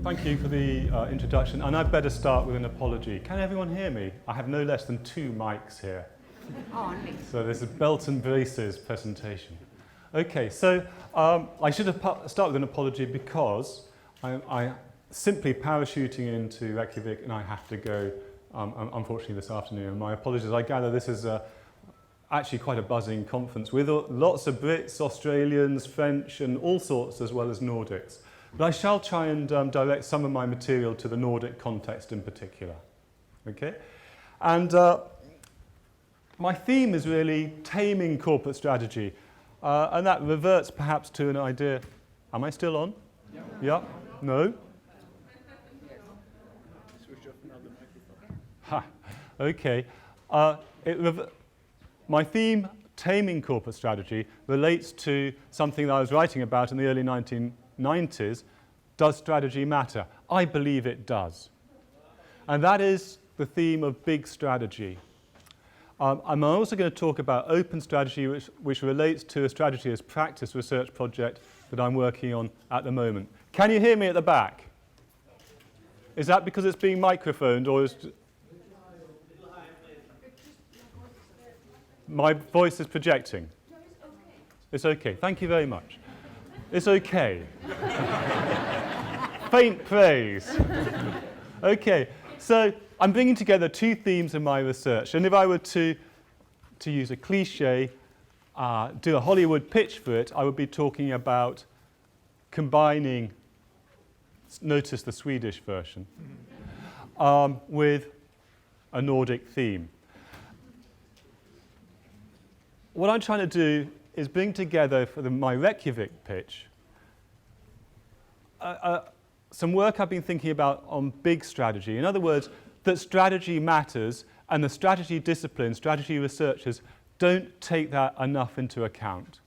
Thank you for the introduction, and I'd better start with an apology. Can everyone hear me? I have no less than 2 mics here. So this is a belt and braces presentation. Okay, so I should have start with an apology because I simply parachuting into Reykjavik and I have to go, unfortunately, this afternoon. My apologies. I gather this is actually quite a buzzing conference with lots of Brits, Australians, French, and all sorts, as well as Nordics. But I shall try and direct some of my material to the Nordic context in particular. Okay? And my theme is really taming corporate strategy. And that reverts perhaps to an idea. Am I still on? Yeah? No? Switch off another microphone. Ha. Okay. My theme, taming corporate strategy, relates to something that I was writing about in the early 1990s. Does strategy matter? I believe it does. And that is the theme of big strategy. I'm also going to talk about open strategy, which relates to a strategy as practice research project that I'm working on at the moment. Can you hear me at the back? Is that because it's being microphoned, or is my voice is projecting? No, it's okay. It's okay. Thank you very much. It's okay. Faint praise. Okay, so I'm bringing together 2 themes in my research, and if I were to use a cliche, do a Hollywood pitch for it, I would be talking about combining, notice the Swedish version, with a Nordic theme. What I'm trying to do is bring together for my Reykjavik pitch some work I've been thinking about on big strategy. In other words, that strategy matters, and the strategy disciplines, strategy researchers, don't take that enough into account.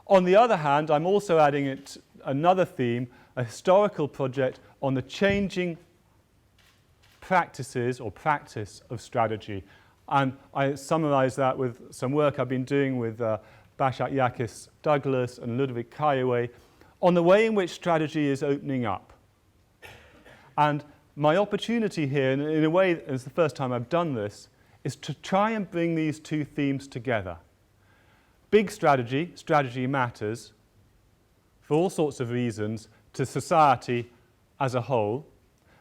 On the other hand, I'm also adding another theme, a historical project on the changing practices or practice of strategy. And I summarize that with some work I've been doing with Bashak Yakis Douglas and Ludwig Kaiwe on the way in which strategy is opening up. And my opportunity here, and in a way, it's the first time I've done this, is to try and bring these 2 themes together. Big strategy, strategy matters, for all sorts of reasons, to society as a whole,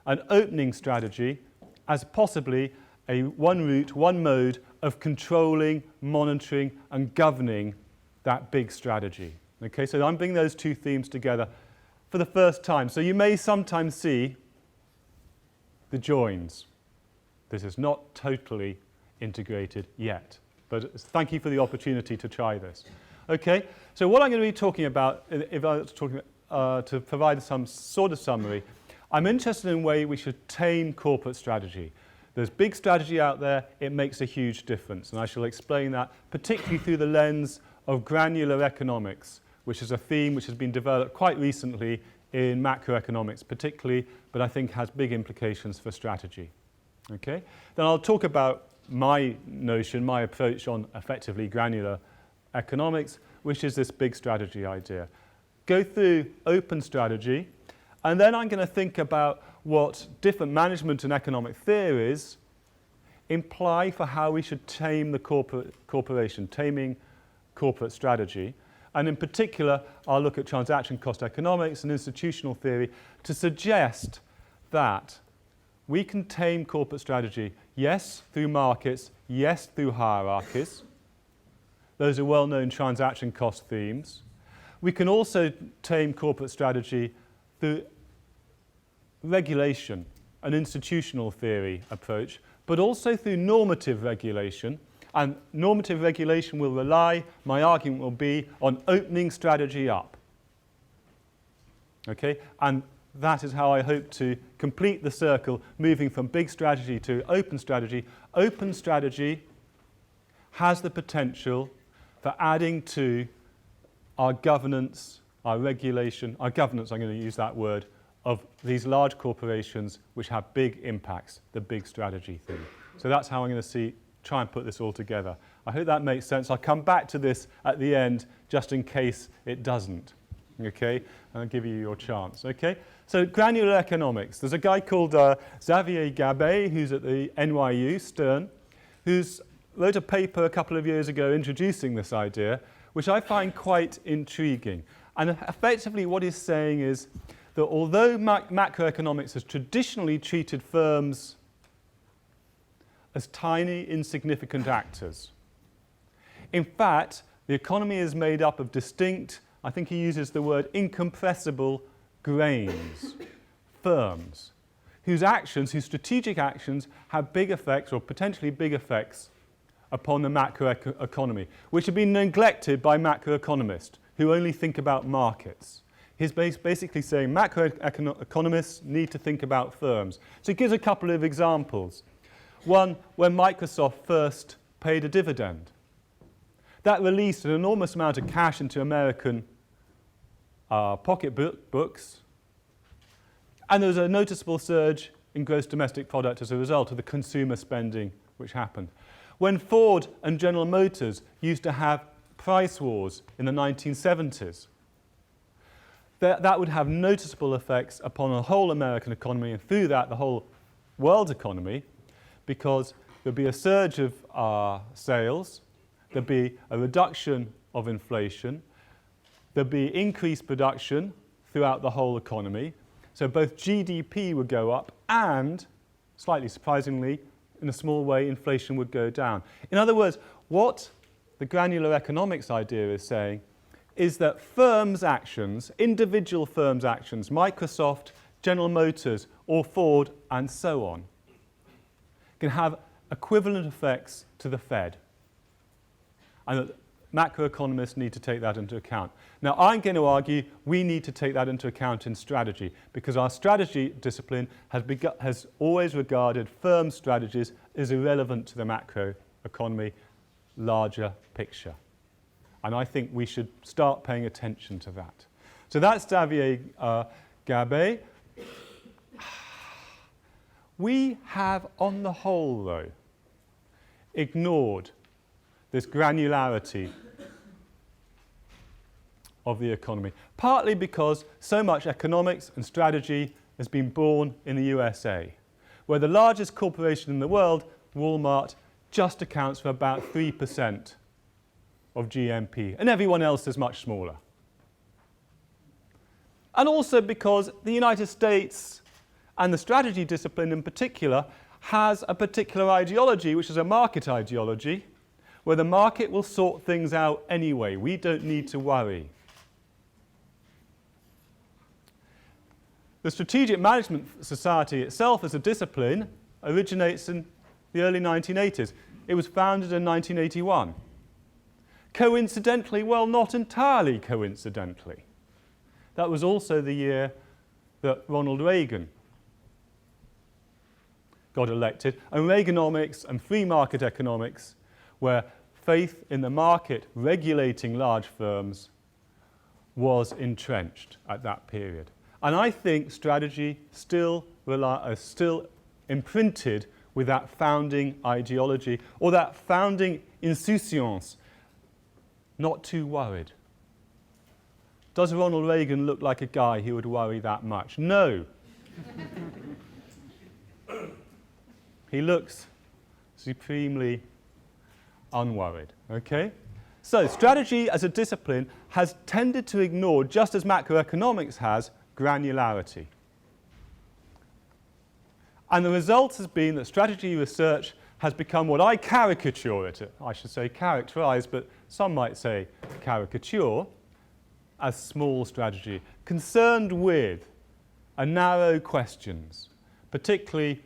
and opening strategy as possibly one route, one mode of controlling, monitoring, and governing that big strategy. Okay, so I'm bringing those 2 themes together for the first time. So you may sometimes see the joins. This is not totally integrated yet, but thank you for the opportunity to try this. Okay, so what I'm going to be talking about, if I was talking to provide some sort of summary, I'm interested in the way we should tame corporate strategy. There's big strategy out there, it makes a huge difference, and I shall explain that particularly through the lens of granular economics, which is a theme which has been developed quite recently in macroeconomics particularly, but I think has big implications for strategy. Okay? Then I'll talk about my notion, my approach on effectively granular economics, which is this big strategy idea. Go through open strategy, and then I'm going to think about what different management and economic theories imply for how we should tame the corporation, taming corporate strategy. And in particular, I'll look at transaction cost economics and institutional theory to suggest that we can tame corporate strategy, yes, through markets, yes, through hierarchies. Those are well-known transaction cost themes. We can also tame corporate strategy through regulation, an institutional theory approach, but also through normative regulation. And normative regulation will rely, my argument will be, on opening strategy up. Okay? And that is how I hope to complete the circle, moving from big strategy to open strategy. Open strategy has the potential for adding to our governance, our regulation, our governance, I'm going to use that word, of these large corporations which have big impacts, the big strategy thing. So that's how I'm going to try and put this all together. I hope that makes sense. I'll come back to this at the end just in case it doesn't. Okay, and I'll give you your chance. Okay, so granular economics. There's a guy called Xavier Gabet, who's at the NYU Stern, who's wrote a paper a couple of years ago introducing this idea, which I find quite intriguing. And effectively what he's saying is that although macroeconomics has traditionally treated firms as tiny, insignificant actors, in fact, the economy is made up of distinct, I think he uses the word incompressible grains, firms, whose strategic actions have big effects or potentially big effects upon the macroeconomy, which have been neglected by macroeconomists who only think about markets. He's basically saying macroeconomists need to think about firms. So he gives a couple of examples. One, when Microsoft first paid a dividend. That released an enormous amount of cash into American pocketbooks, and there was a noticeable surge in gross domestic product as a result of the consumer spending which happened. When Ford and General Motors used to have price wars in the 1970s, that would have noticeable effects upon the whole American economy and through that the whole world's economy, because there'd be a surge of sales, there'd be a reduction of inflation, there'd be increased production throughout the whole economy. So both GDP would go up and, slightly surprisingly, in a small way, inflation would go down. In other words, what the granular economics idea is saying is that firms' actions, individual firms' actions, Microsoft, General Motors, or Ford, and so on, can have equivalent effects to the Fed. And that macroeconomists need to take that into account. Now, I'm going to argue we need to take that into account in strategy, because our strategy discipline has always regarded firm strategies as irrelevant to the macroeconomy larger picture. And I think we should start paying attention to that. So that's Xavier Gabet. We have, on the whole, though, ignored this granularity of the economy, partly because so much economics and strategy has been born in the USA, where the largest corporation in the world, Walmart, just accounts for about 3% of GNP, and everyone else is much smaller. And also because the United States, and the strategy discipline in particular, has a particular ideology, which is a market ideology, where the market will sort things out anyway. We don't need to worry. The Strategic Management Society itself as a discipline originates in the early 1980s. It was founded in 1981. Coincidentally, well, not entirely coincidentally, that was also the year that Ronald Reagan got elected, and Reaganomics and free market economics, where faith in the market regulating large firms was entrenched at that period. And I think strategy still imprinted with that founding ideology, or that founding insouciance, not too worried. Does Ronald Reagan look like a guy who would worry that much? No. He looks supremely unworried, okay? So strategy as a discipline has tended to ignore, just as macroeconomics has, granularity. And the result has been that strategy research has become what I caricature it, I should say characterize, but some might say caricature, as small strategy, concerned with narrow questions, particularly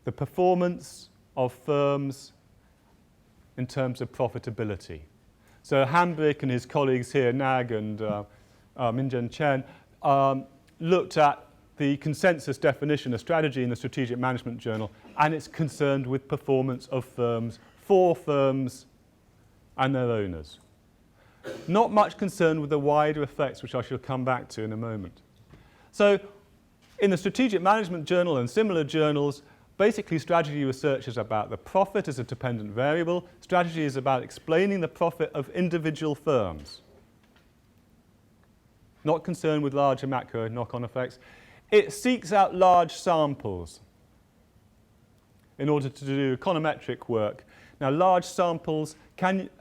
the performance of firms in terms of profitability. So Hambrick and his colleagues here, Nag and Minjen Chen, looked at the consensus definition of strategy in the Strategic Management Journal, and it's concerned with performance of firms, for firms and their owners. Not much concern with the wider effects, which I shall come back to in a moment. So in the Strategic Management Journal and similar journals, basically strategy research is about the profit as a dependent variable. Strategy is about explaining the profit of individual firms. not concerned with larger macro knock-on effects. It seeks out large samples in order to do econometric work. Now, large samples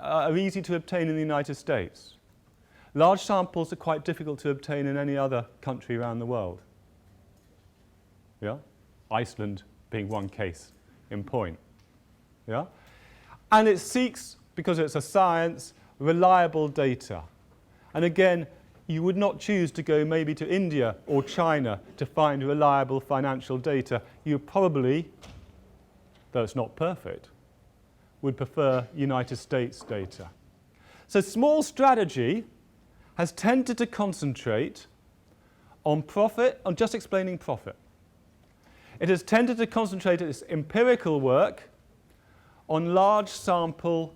are easy to obtain in the United States. Large samples are quite difficult to obtain in any other country around the world. Yeah? Iceland being one case in point. Yeah? And it seeks, because it's a science, reliable data. And again, you would not choose to go maybe to India or China to find reliable financial data. You probably, though it's not perfect, would prefer United States data. So small strategy has tended to concentrate on profit, on just explaining profit. It has tended to concentrate its empirical work on large sample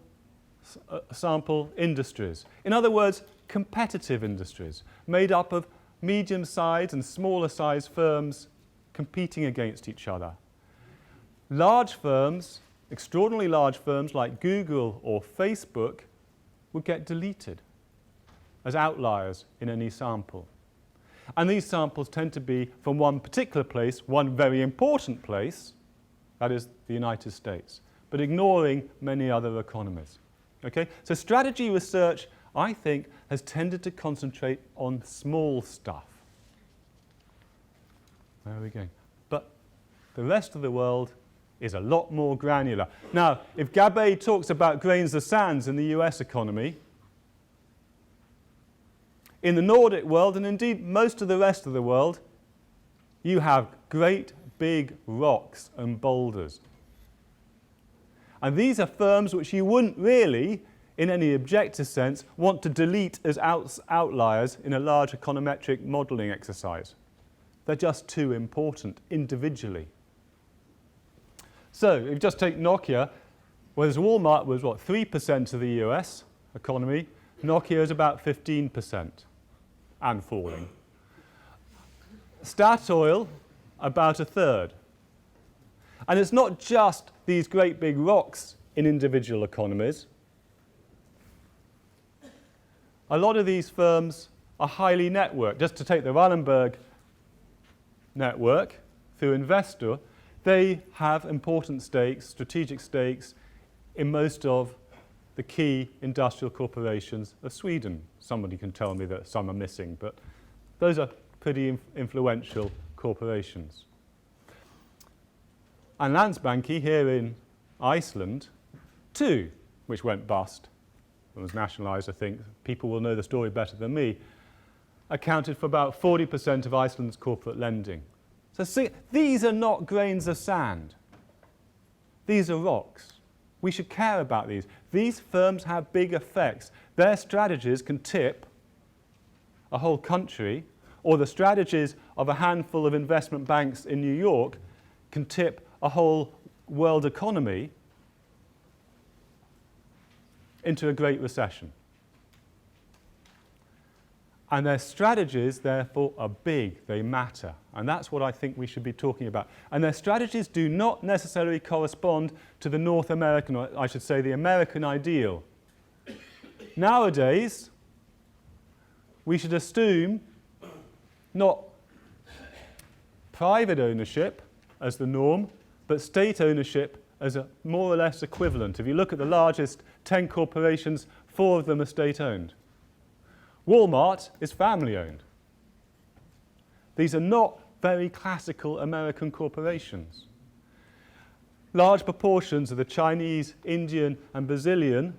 industries. In other words, competitive industries made up of medium-sized and smaller-sized firms competing against each other. Large firms, extraordinarily large firms like Google or Facebook, would get deleted as outliers in any sample. And these samples tend to be from one particular place, one very important place, that is the United States, but ignoring many other economies. Okay? So strategy research, I think, has tended to concentrate on small stuff. There we go. But the rest of the world is a lot more granular. Now, if Gabay talks about grains of sand in the US economy, in the Nordic world, and indeed most of the rest of the world, you have great big rocks and boulders. And these are firms which you wouldn't really, in any objective sense, want to delete as outliers in a large econometric modelling exercise. They're just too important individually. So, if you just take Nokia, whereas Walmart was, 3% of the US economy, Nokia is about 15% and falling. Statoil, about a third. And it's not just these great big rocks in individual economies. A lot of these firms are highly networked. Just to take the Wallenberg network through Investor, they have important stakes, strategic stakes, in most of the key industrial corporations of Sweden. Somebody can tell me that some are missing, but those are pretty influential corporations. And Landsbanki here in Iceland, too, which went bust and was nationalised, I think. People will know the story better than me. Accounted for about 40% of Iceland's corporate lending. So see, these are not grains of sand. These are rocks. We should care about these. These firms have big effects. Their strategies can tip a whole country, or the strategies of a handful of investment banks in New York can tip a whole world economy into a great recession. And their strategies, therefore, are big. They matter. And that's what I think we should be talking about. And their strategies do not necessarily correspond to the North American, or I should say the American ideal. Nowadays, we should assume not private ownership as the norm, but state ownership as a more or less equivalent. If you look at the largest 10 corporations, 4 of them are state-owned. Walmart is family-owned. These are not very classical American corporations. Large proportions of the Chinese, Indian, and Brazilian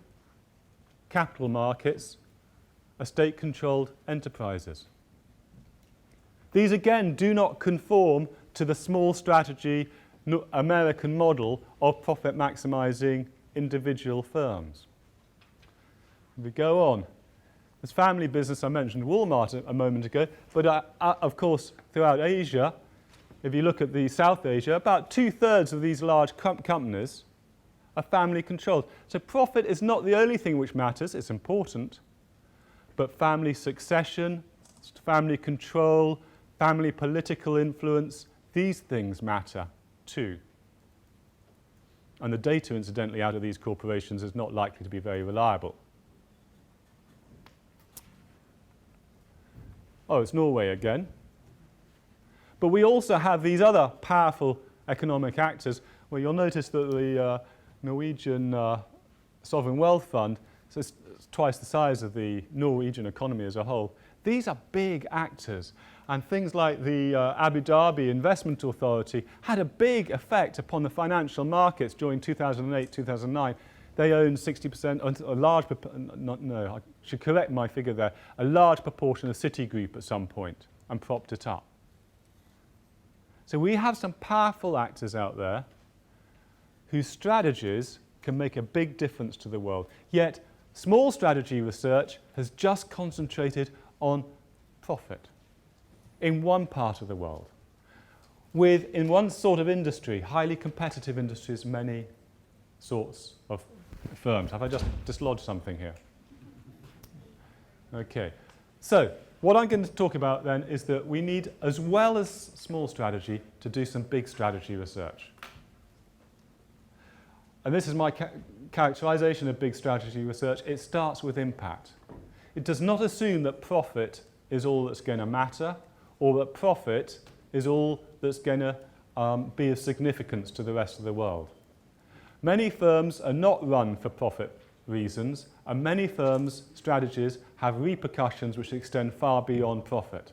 capital markets are state-controlled enterprises. These, again, do not conform to the small strategy American model of profit-maximizing individual firms. We go on. This family business, I mentioned Walmart a moment ago, but of course, throughout Asia, if you look at the South Asia, about 2/3 of these large companies are family-controlled. So profit is not the only thing which matters. It's important. But family succession, family control, family political influence, these things matter too. And the data, incidentally, out of these corporations is not likely to be very reliable. Oh, it's Norway again. But we also have these other powerful economic actors, where you'll notice that the Norwegian Sovereign Wealth Fund, so it's twice the size of the Norwegian economy as a whole. These are big actors, and things like the Abu Dhabi Investment Authority had a big effect upon the financial markets during 2008, 2009. They owned 60%, a large, no, I should correct my figure there, a large proportion of Citigroup at some point, and propped it up. So we have some powerful actors out there whose strategies can make a big difference to the world. Yet, small strategy research has just concentrated on profit in one part of the world, with, in one sort of industry, highly competitive industries, many sorts of firms. Have I just dislodged something here? Okay. So, what I'm going to talk about then is that we need, as well as small strategy, to do some big strategy research. And this is my characterization of big strategy research. It starts with impact. It does not assume that profit is all that's going to matter, or that profit is all that's going to be of significance to the rest of the world. Many firms are not run for profit reasons, and many firms' strategies have repercussions which extend far beyond profit,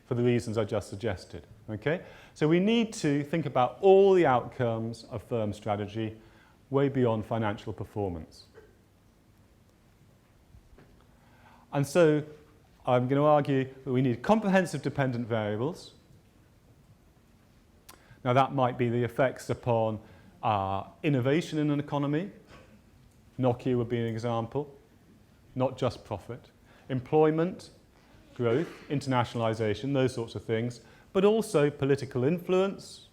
for the reasons I just suggested. Okay? So we need to think about all the outcomes of firm strategy way beyond financial performance. And so I'm going to argue that we need comprehensive dependent variables. Now that might be the effects upon innovation in an economy. Nokia would be an example, not just profit. Employment, growth, internationalization, those sorts of things, but also political influence.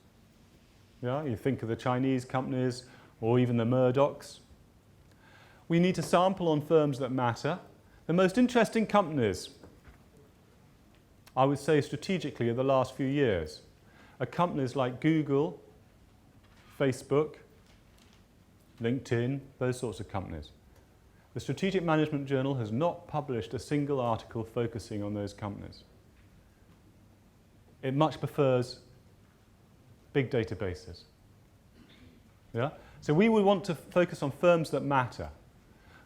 Yeah, you think of the Chinese companies or even the Murdochs. We need to sample on firms that matter. The most interesting companies, I would say strategically, of the last few years are companies like Google, Facebook, LinkedIn, those sorts of companies. The Strategic Management Journal has not published a single article focusing on those companies. It much prefers big databases. Yeah? So we would want to focus on firms that matter.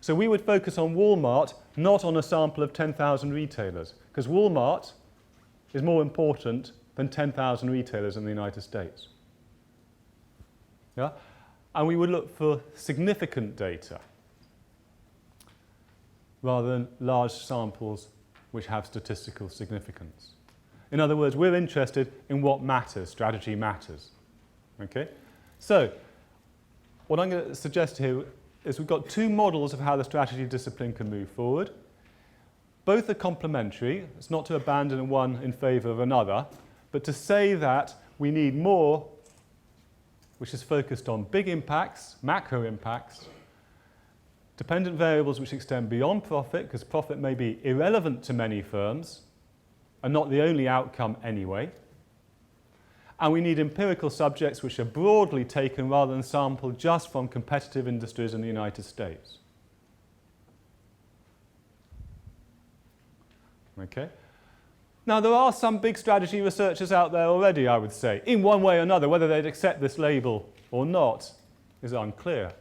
So we would focus on Walmart, not on a sample of 10,000 retailers, because Walmart is more important than 10,000 retailers in the United States. Yeah? And we would look for significant data rather than large samples which have statistical significance. In other words, we're interested in what matters, strategy matters. Okay? So, what I'm going to suggest here is we've got two models of how the strategy discipline can move forward. Both are complementary. It's not to abandon one in favour of another, but to say that we need more which is focused on big impacts, macro impacts, dependent variables which extend beyond profit, because profit may be irrelevant to many firms and not the only outcome anyway. And we need empirical subjects which are broadly taken rather than sampled just from competitive industries in the United States. Okay? Now, there are some big strategy researchers out there already, I would say. In one way or another, whether they'd accept this label or not is unclear.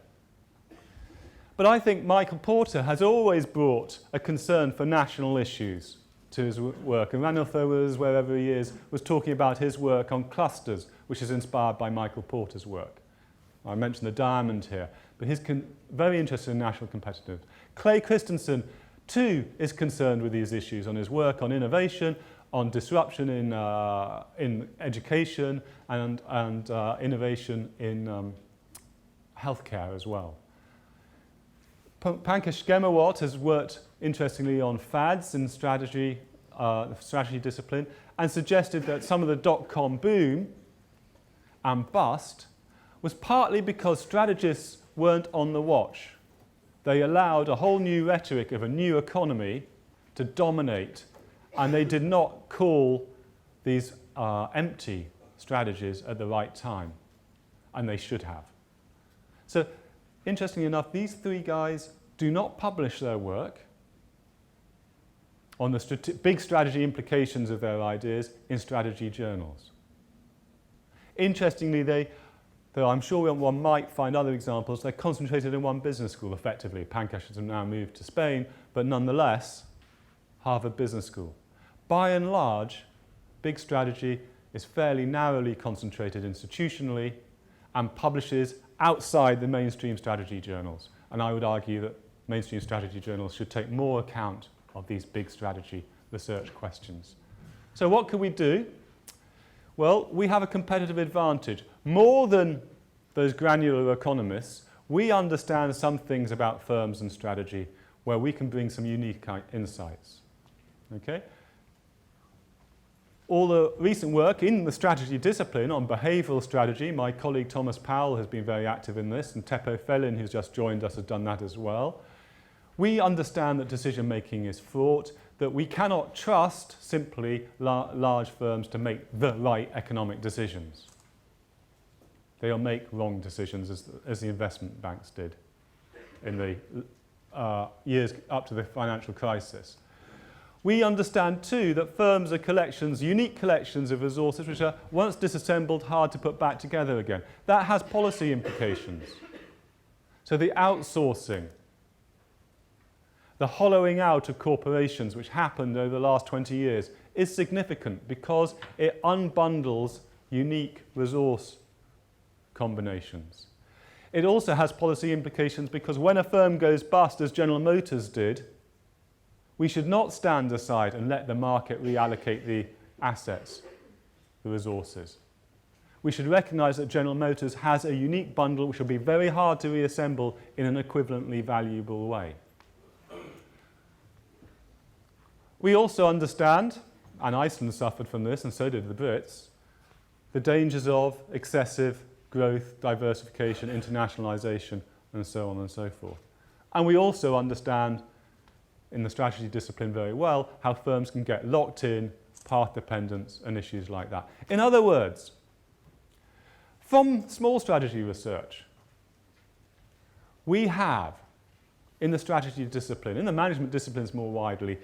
But I think Michael Porter has always brought a concern for national issues to his work. And Ranulph was, wherever he is, was talking about his work on clusters, which is inspired by Michael Porter's work. I mentioned the diamond here, but he's very interested in national competitiveness. Clay Christensen, too, is concerned with these issues on his work on innovation, on disruption in education, and innovation in healthcare as well. Pankaj Skemawat has worked interestingly on fads in strategy discipline, and suggested that some of the dot-com boom and bust was partly because strategists weren't on the watch. They allowed a whole new rhetoric of a new economy to dominate, and they did not call these empty strategies at the right time, and they should have. So, interestingly enough, these three guys do not publish their work on the big strategy implications of their ideas in strategy journals. Interestingly, though I'm sure one might find other examples, they're concentrated in one business school effectively. Pankaj has now moved to Spain, but nonetheless, Harvard Business School. By and large, big strategy is fairly narrowly concentrated institutionally and publishes outside the mainstream strategy journals. And I would argue that mainstream strategy journals should take more account of these big strategy research questions. So what can we do? Well, we have a competitive advantage. More than those granular economists, we understand some things about firms and strategy where we can bring some unique insights. Okay? All the recent work in the strategy discipline on behavioural strategy, my colleague Thomas Powell has been very active in this, and Teppo Felin, who's just joined us, has done that as well. We understand that decision making is fraught, that we cannot trust simply large firms to make the right economic decisions. They'll make wrong decisions as the investment banks did in the years up to the financial crisis. We understand too that firms are collections, unique collections of resources which are once disassembled hard to put back together again. That has policy implications. So the outsourcing, the hollowing out of corporations which happened over the last 20 years is significant because it unbundles unique resource combinations. It also has policy implications because when a firm goes bust, as General Motors did, we should not stand aside and let the market reallocate the assets, the resources. We should recognise that General Motors has a unique bundle which will be very hard to reassemble in an equivalently valuable way. We also understand, and Iceland suffered from this, and so did the Brits, the dangers of excessive growth, diversification, internationalisation, and so on and so forth. And we also understand in the strategy discipline very well how firms can get locked in, path dependence, and issues like that. In other words, from small strategy research, we have, in the strategy discipline, in the management disciplines more widely,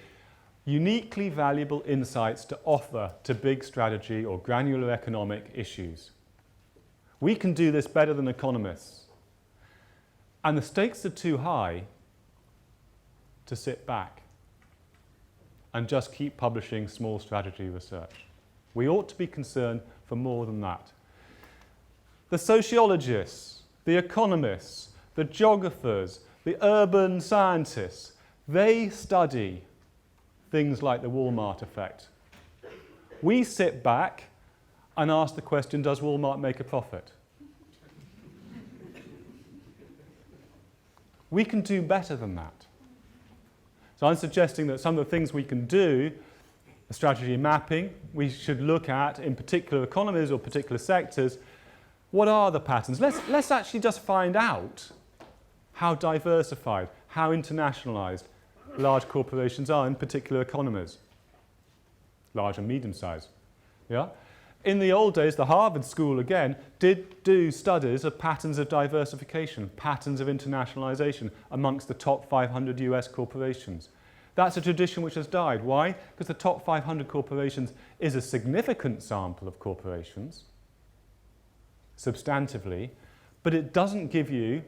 uniquely valuable insights to offer to big strategy or granular economic issues. We can do this better than economists. And the stakes are too high to sit back and just keep publishing small strategy research. We ought to be concerned for more than that. The sociologists, the economists, the geographers, the urban scientists, they study things like the Walmart effect. We sit back and ask the question, does Walmart make a profit? We can do better than that. So I'm suggesting that some of the things we can do, the strategy mapping, we should look at in particular economies or particular sectors, what are the patterns? Let's actually just find out how diversified, how internationalised large corporations are in particular economies, large and medium-sized. Yeah? In the old days, the Harvard School, again, did do studies of patterns of diversification, patterns of internationalisation amongst the top 500 US corporations. That's a tradition which has died. Why? Because the top 500 corporations is a significant sample of corporations, substantively, but it doesn't give you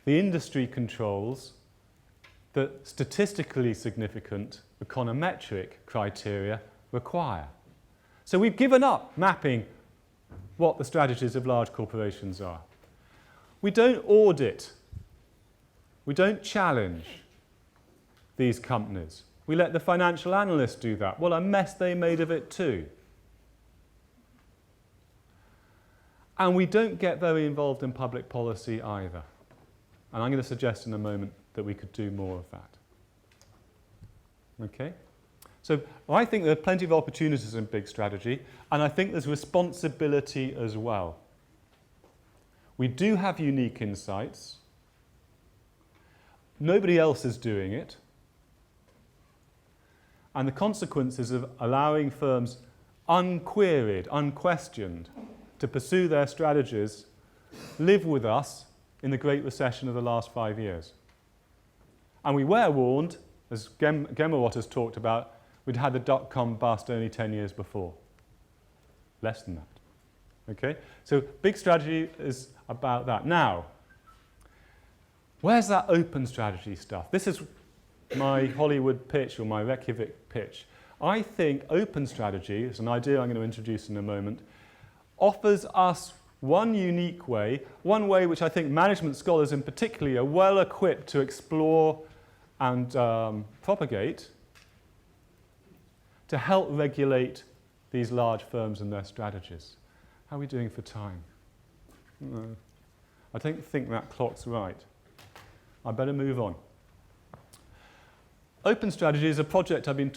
the industry controls that statistically significant econometric criteria require. So we've given up mapping what the strategies of large corporations are. We don't audit. We don't challenge these companies. We let the financial analysts do that. Well, a mess they made of it too. And we don't get very involved in public policy either. And I'm going to suggest in a moment that we could do more of that. Okay? So I think there are plenty of opportunities in big strategy, and I think there's responsibility as well. We do have unique insights. Nobody else is doing it. And the consequences of allowing firms unqueried, unquestioned, to pursue their strategies live with us in the Great Recession of the last 5 years. And we were warned as Gemmerwatt has talked about, we'd had the dot-com bust only 10 years before. Less than that. Okay? So big strategy is about that. Now, where's that open strategy stuff? This is my Hollywood pitch or my Reykjavik pitch. I think open strategy, is an idea I'm going to introduce in a moment, offers us one unique way, one way which I think management scholars in particular are well equipped to explore and propagate, to help regulate these large firms and their strategies. How are we doing for time? No. I don't think that clock's right. I better move on. Open strategy is a project I've been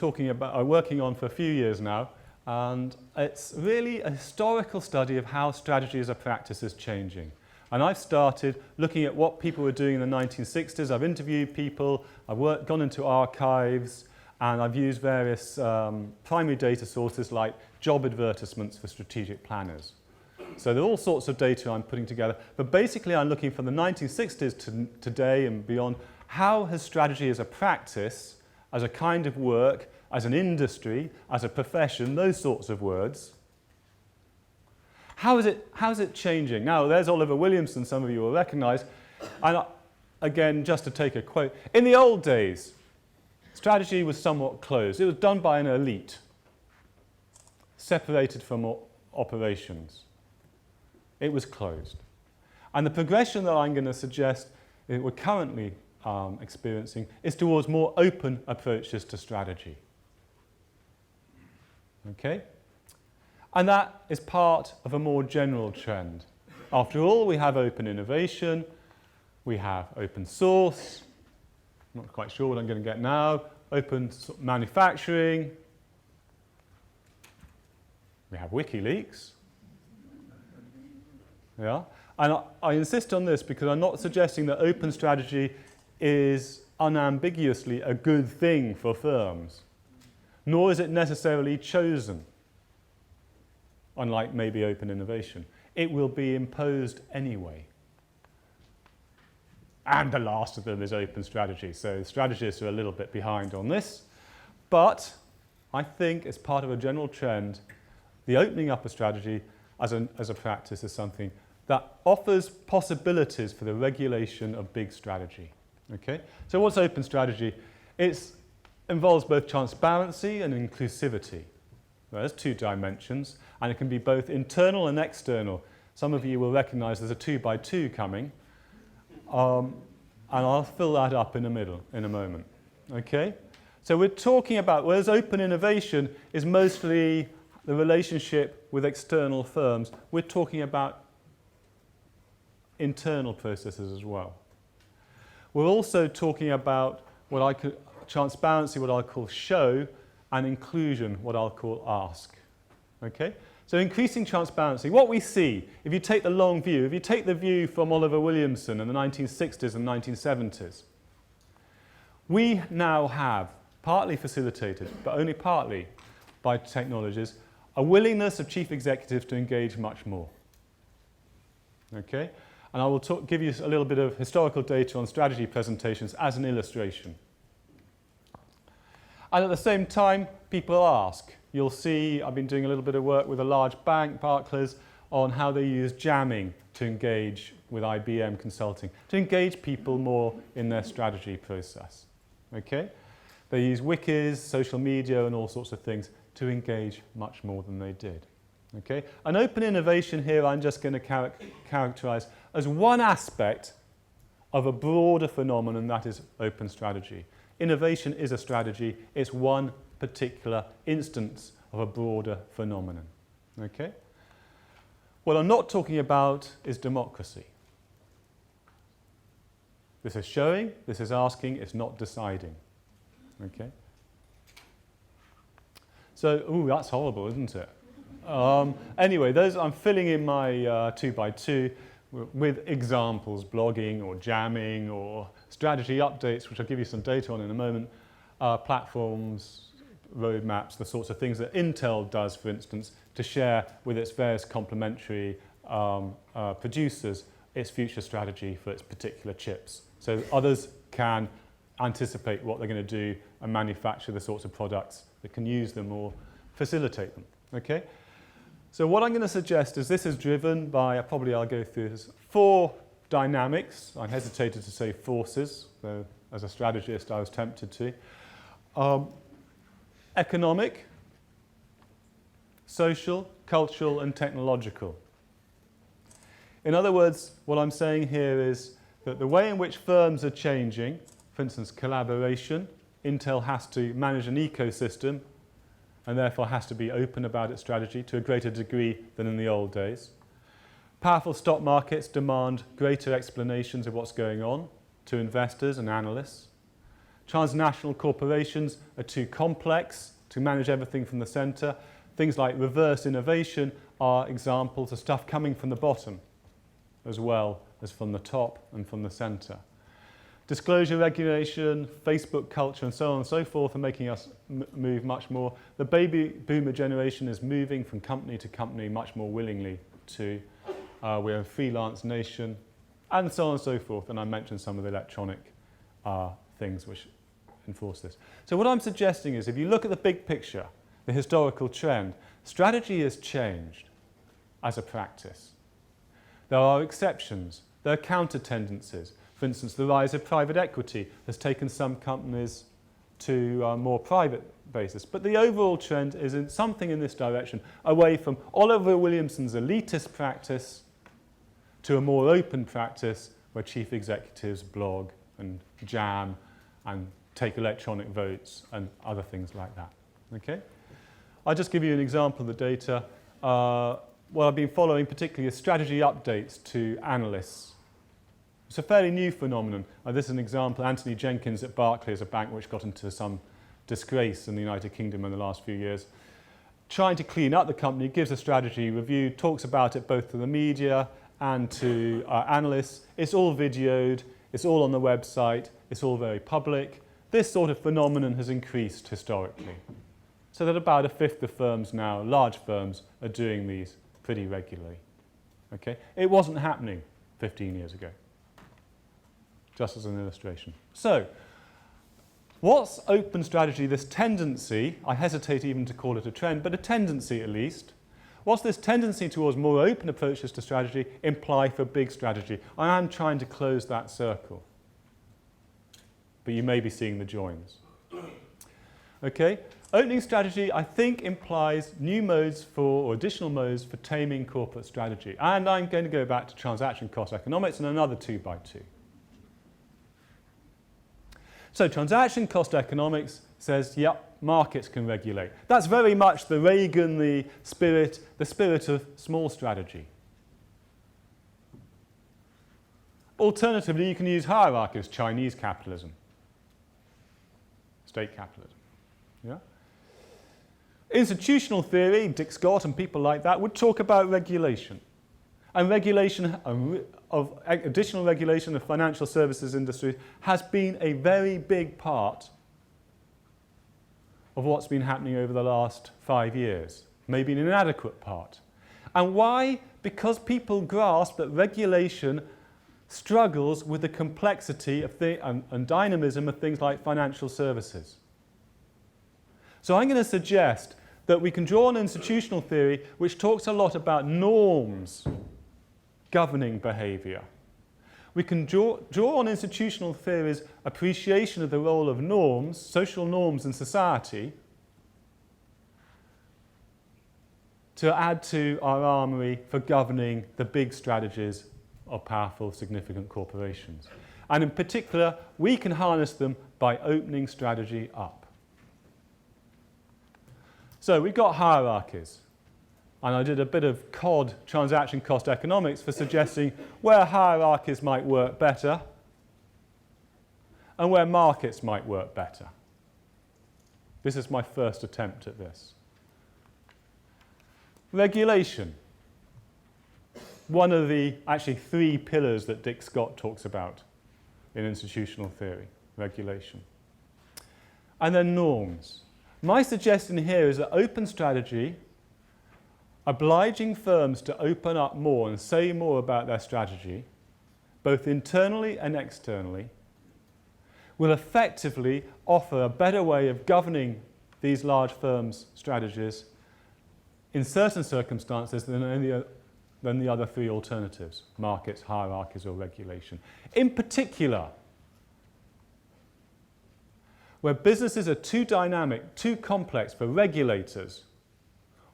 working on for a few years now, and it's really a historical study of how strategy as a practice is changing. And I've started looking at what people were doing in the 1960s. I've interviewed people, I've gone into archives, and I've used various primary data sources like job advertisements for strategic planners. So there are all sorts of data I'm putting together, but basically I'm looking from the 1960s to today and beyond. How has strategy as a practice, as a kind of work, as an industry, as a profession, those sorts of words, how's it changing? Now, there's Oliver Williamson, some of you will recognise. And again, just to take a quote, in the old days, strategy was somewhat closed. It was done by an elite, separated from operations. It was closed. And the progression that I'm going to suggest that we're currently experiencing is towards more open approaches to strategy. Okay? And that is part of a more general trend. After all, we have open innovation, we have open source, I'm not quite sure what I'm going to get now, open manufacturing, we have WikiLeaks. Yeah? And I insist on this because I'm not suggesting that open strategy is unambiguously a good thing for firms, nor is it necessarily chosen, unlike maybe open innovation. It will be imposed anyway. And the last of them is open strategy. So strategists are a little bit behind on this. But I think as part of a general trend, the opening up of strategy as a practice is something that offers possibilities for the regulation of big strategy. Okay? So what's open strategy? It involves both transparency and inclusivity. There's two dimensions, and it can be both internal and external. Some of you will recognise there's a 2x2 coming, and I'll fill that up in a moment. Okay? So we're talking about, whereas open innovation is mostly the relationship with external firms, we're talking about internal processes as well. We're also talking about transparency, what I call show, and inclusion, what I'll call ask. Okay? So increasing transparency. What we see, if you take the long view, if you take the view from Oliver Williamson in the 1960s and 1970s, we now have, partly facilitated, but only partly by technologies, a willingness of chief executives to engage much more. Okay? And I will give you a little bit of historical data on strategy presentations as an illustration. And at the same time, people ask. You'll see I've been doing a little bit of work with a large bank, Barclays, on how they use jamming to engage with IBM Consulting, to engage people more in their strategy process. Okay? They use wikis, social media, and all sorts of things to engage much more than they did. Okay? An open innovation here I'm just going to characterize as one aspect of a broader phenomenon that is open strategy. Innovation is a strategy. It's one particular instance of a broader phenomenon. Okay? What I'm not talking about is democracy. This is showing, this is asking, it's not deciding. Okay? So, ooh, that's horrible, isn't it? Anyway, I'm filling in my 2x2 with examples, blogging or jamming or strategy updates, which I'll give you some data on in a moment, platforms, roadmaps, the sorts of things that Intel does, for instance, to share with its various complementary producers its future strategy for its particular chips. So others can anticipate what they're going to do and manufacture the sorts of products that can use them or facilitate them. Okay? So what I'm going to suggest is this is driven by, probably I'll go through this, 4 dynamics. I hesitated to say forces, though as a strategist I was tempted to. Economic, social, cultural and technological. In other words, what I'm saying here is that the way in which firms are changing, for instance collaboration, Intel has to manage an ecosystem and therefore has to be open about its strategy to a greater degree than in the old days. Powerful stock markets demand greater explanations of what's going on to investors and analysts. Transnational corporations are too complex to manage everything from the centre. Things like reverse innovation are examples of stuff coming from the bottom as well as from the top and from the centre. Disclosure regulation, Facebook culture and so on and so forth are making us move much more. The baby boomer generation is moving from company to company much more willingly to we're a freelance nation and so on and so forth. And I mentioned some of the electronic things which enforce this. So what I'm suggesting is if you look at the big picture, the historical trend, strategy has changed as a practice. There are exceptions. There are counter tendencies. For instance, the rise of private equity has taken some companies to a more private basis. But the overall trend is in something in this direction, away from Oliver Williamson's elitist practice to a more open practice where chief executives blog and jam and take electronic votes and other things like that. Okay? I'll just give you an example of the data. What I've been following particularly is strategy updates to analysts. It's a fairly new phenomenon. This is an example. Anthony Jenkins at Barclays, a bank which got into some disgrace in the United Kingdom in the last few years, trying to clean up the company, gives a strategy review, talks about it both to the media and to analysts. It's all videoed, it's all on the website, it's all very public. This sort of phenomenon has increased historically. So that about a fifth of firms now, large firms, are doing these pretty regularly. Okay? It wasn't happening 15 years ago. Just as an illustration. So, what's open strategy, this tendency, I hesitate even to call it a trend, but a tendency at least. What's this tendency towards more open approaches to strategy imply for big strategy? I am trying to close that circle. But you may be seeing the joins. Okay, opening strategy I think implies new modes for, or additional modes for taming corporate strategy. And I'm going to go back to transaction cost economics and another 2 by 2. So transaction cost economics says, yep, markets can regulate. That's very much the Reagan, the spirit of small strategy. Alternatively, you can use hierarchies, Chinese capitalism, state capitalism. Yeah? Institutional theory, Dick Scott and people like that, would talk about regulation. And regulation of additional regulation of financial services industry has been a very big part of what's been happening over the last 5 years, maybe an inadequate part. And why? Because people grasp that regulation struggles with the complexity of and dynamism of things like financial services. So I'm going to suggest that we can draw on institutional theory which talks a lot about norms governing behaviour. We can draw on institutional theory's appreciation of the role of norms, social norms in society, to add to our armoury for governing the big strategies of powerful, significant corporations. And in particular, we can harness them by opening strategy up. So we've got hierarchies. And I did a bit of COD, transaction cost economics, for suggesting where hierarchies might work better and where markets might work better. This is my first attempt at this. Regulation. One of the, actually 3 pillars that Dick Scott talks about in institutional theory, regulation. And then norms. My suggestion here is that open strategy, obliging firms to open up more and say more about their strategy, both internally and externally, will effectively offer a better way of governing these large firms' strategies in certain circumstances than the other three alternatives: markets, hierarchies, or regulation. In particular, where businesses are too dynamic, too complex for regulators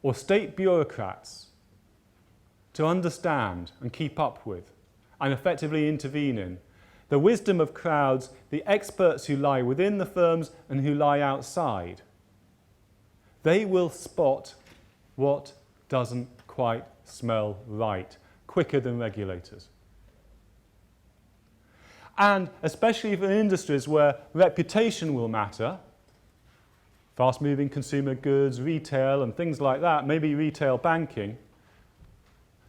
or state bureaucrats to understand and keep up with and effectively intervene in, the wisdom of crowds, the experts who lie within the firms and who lie outside, they will spot what doesn't quite smell right quicker than regulators. And especially for industries where reputation will matter, fast-moving consumer goods, retail and things like that, maybe retail banking,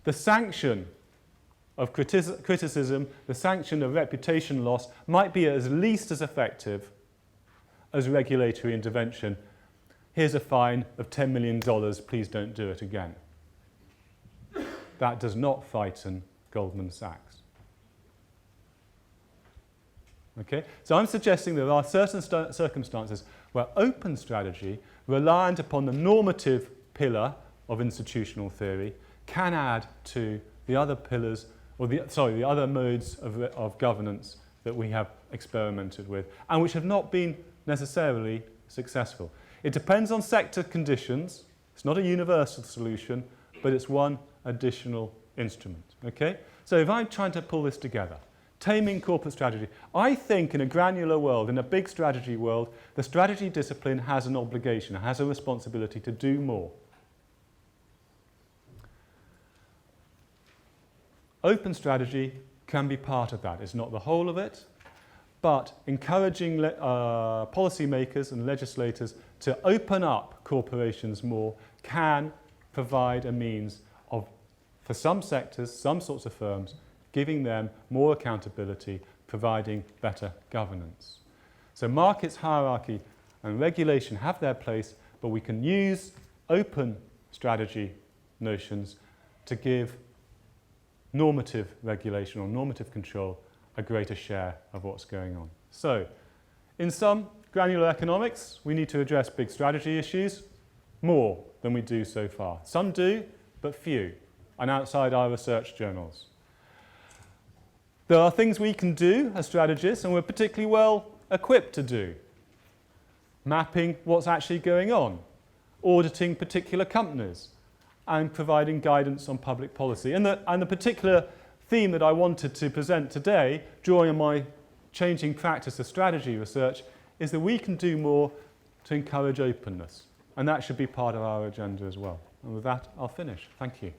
the sanction of criticism, the sanction of reputation loss might be at least as effective as regulatory intervention. Here's a fine of $10 million, please don't do it again. That does not frighten Goldman Sachs. Okay? So I'm suggesting there are certain circumstances where open strategy, reliant upon the normative pillar of institutional theory, can add to the other pillars, or the other modes of governance that we have experimented with, and which have not been necessarily successful. It depends on sector conditions. It's not a universal solution, but it's one additional instrument. Okay? So if I'm trying to pull this together, taming corporate strategy, I think in a granular world, in a big strategy world, the strategy discipline has an obligation, has a responsibility to do more. Open strategy can be part of that. It's not the whole of it, but encouraging policymakers and legislators to open up corporations more can provide a means of, for some sectors, some sorts of firms, giving them more accountability, providing better governance. So markets, hierarchy and regulation have their place, but we can use open strategy notions to give normative regulation or normative control a greater share of what's going on. So, in sum, granular economics, we need to address big strategy issues more than we do so far. Some do, but few, and outside our research journals. There are things we can do as strategists, and we're particularly well equipped to do. Mapping what's actually going on, auditing particular companies, and providing guidance on public policy. And the particular theme that I wanted to present today, drawing on my changing practice of strategy research, is that we can do more to encourage openness. And that should be part of our agenda as well. And with that, I'll finish. Thank you.